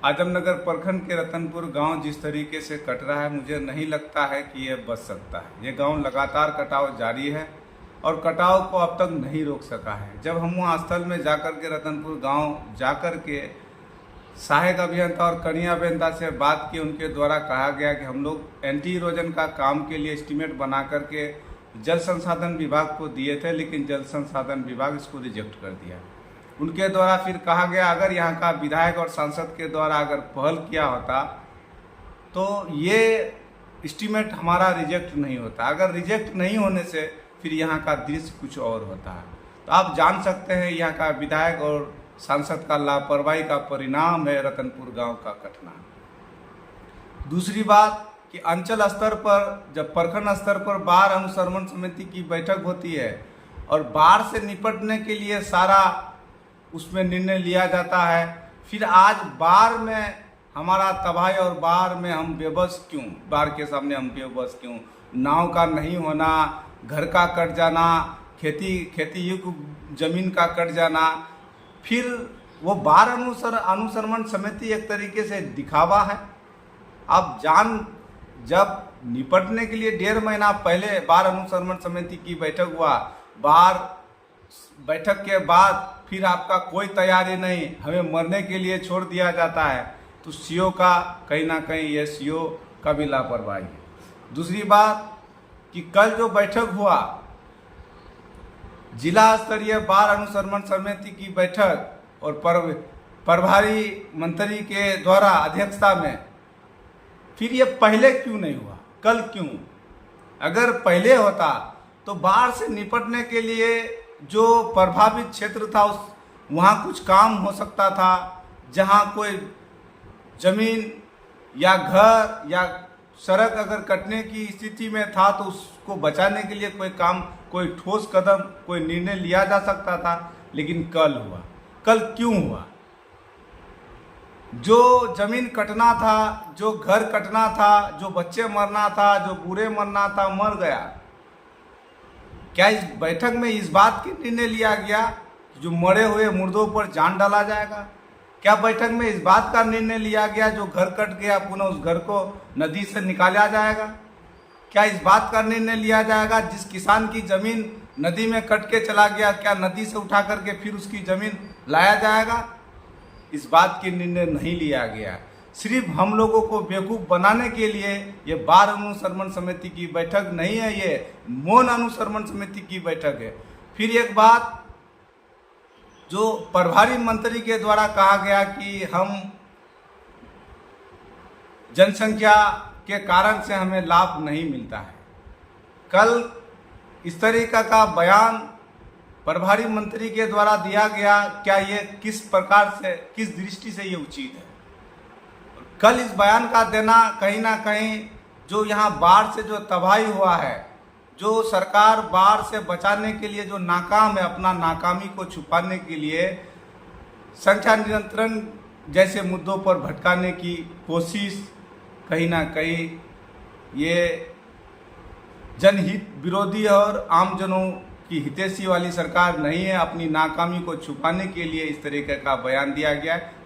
आजमनगर प्रखंड के रतनपुर गांव जिस तरीके से कट रहा है, मुझे नहीं लगता है कि यह बच सकता है। ये गांव लगातार कटाव जारी है और कटाव को अब तक नहीं रोक सका है। जब हम वहाँ स्थल में जाकर के रतनपुर गांव जाकर के सहायक अभियंता और कनीय अभियंता से बात की, उनके द्वारा कहा गया कि हम लोग एंटी इरोजन का काम के लिए एस्टीमेट बना करके जल संसाधन विभाग को दिए थे, लेकिन जल संसाधन विभाग इसको रिजेक्ट कर दिया। उनके द्वारा फिर कहा गया अगर यहाँ का विधायक और सांसद के द्वारा अगर पहल किया होता तो ये एस्टीमेट हमारा रिजेक्ट नहीं होता। अगर रिजेक्ट नहीं होने से फिर यहाँ का दृश्य कुछ और होता है। तो आप जान सकते हैं यहाँ का विधायक और सांसद का लापरवाही का परिणाम है रतनपुर गांव का कटना। दूसरी बात कि अंचल स्तर पर जब प्रखंड स्तर पर बाढ़ अनुश्रवण समिति की बैठक होती है और बाढ़ से निपटने के लिए सारा उसमें निर्णय लिया जाता है, फिर आज बाढ़ में हमारा तबाही और बाढ़ में हम बेबस क्यों, बाढ़ के सामने हम बेबस क्यों? नाव का नहीं होना, घर का कट जाना, खेती युक्त जमीन का कट जाना, फिर वो बाढ़ अनुश्रवण समिति एक तरीके से दिखावा है। अब जब निपटने के लिए 1.5 महीना पहले बाढ़ अनुश्रवण समिति की बैठक हुआ, बाढ़ बैठक के बाद फिर आपका कोई तैयारी नहीं, हमें मरने के लिए छोड़ दिया जाता है, तो सीओ का कहीं ना कहीं ये सीओ का भी लापरवाही है। दूसरी बात कि कल जो बैठक हुआ जिला स्तरीय बाढ़ अनुश्रवण समिति की बैठक और प्रभारी मंत्री के द्वारा अध्यक्षता में, फिर ये पहले क्यों नहीं हुआ, कल क्यों? अगर पहले होता तो बाढ़ से निपटने के लिए जो प्रभावित क्षेत्र था वहाँ कुछ काम हो सकता था। जहाँ कोई जमीन या घर या सड़क अगर कटने की स्थिति में था तो उसको बचाने के लिए कोई काम, कोई ठोस कदम, कोई निर्णय लिया जा सकता था। लेकिन कल हुआ। कल क्यों हुआ? जो जमीन कटना था, जो घर कटना था, जो बच्चे मरना था, जो बूढ़े मरना था, मर गया। क्या इस बैठक में इस बात की निर्णय लिया गया कि जो मरे हुए मुर्दों पर जान डाला जाएगा? क्या बैठक में इस बात का निर्णय लिया गया जो घर कट गया पुनः उस घर को नदी से निकाला जाएगा? क्या इस बात का निर्णय लिया जाएगा जिस किसान की जमीन नदी में कट के चला गया, क्या नदी से उठा करके फिर उसकी जमीन लाया जाएगा? इस बात की निर्णय नहीं लिया गया। सिर्फ हम लोगों को बेवकूफ़ बनाने के लिए ये बाढ़ अनुश्रवण समिति की बैठक नहीं है, ये मौन अनुश्रवण समिति की बैठक है। फिर एक बात जो प्रभारी मंत्री के द्वारा कहा गया कि हम जनसंख्या के कारण से हमें लाभ नहीं मिलता है। कल इस तरीका का बयान प्रभारी मंत्री के द्वारा दिया गया, क्या ये किस प्रकार से, किस दृष्टि से ये उचित है? कल इस बयान का देना कहीं ना कहीं जो यहाँ बाढ़ से जो तबाही हुआ है, जो सरकार बाढ़ से बचाने के लिए जो नाकाम है, अपना नाकामी को छुपाने के लिए संख्या नियंत्रण जैसे मुद्दों पर भटकाने की कोशिश, कहीं ना कहीं ये जनहित विरोधी और आमजनों की हितैषी वाली सरकार नहीं है। अपनी नाकामी को छुपाने के लिए इस तरीके का बयान दिया गया है।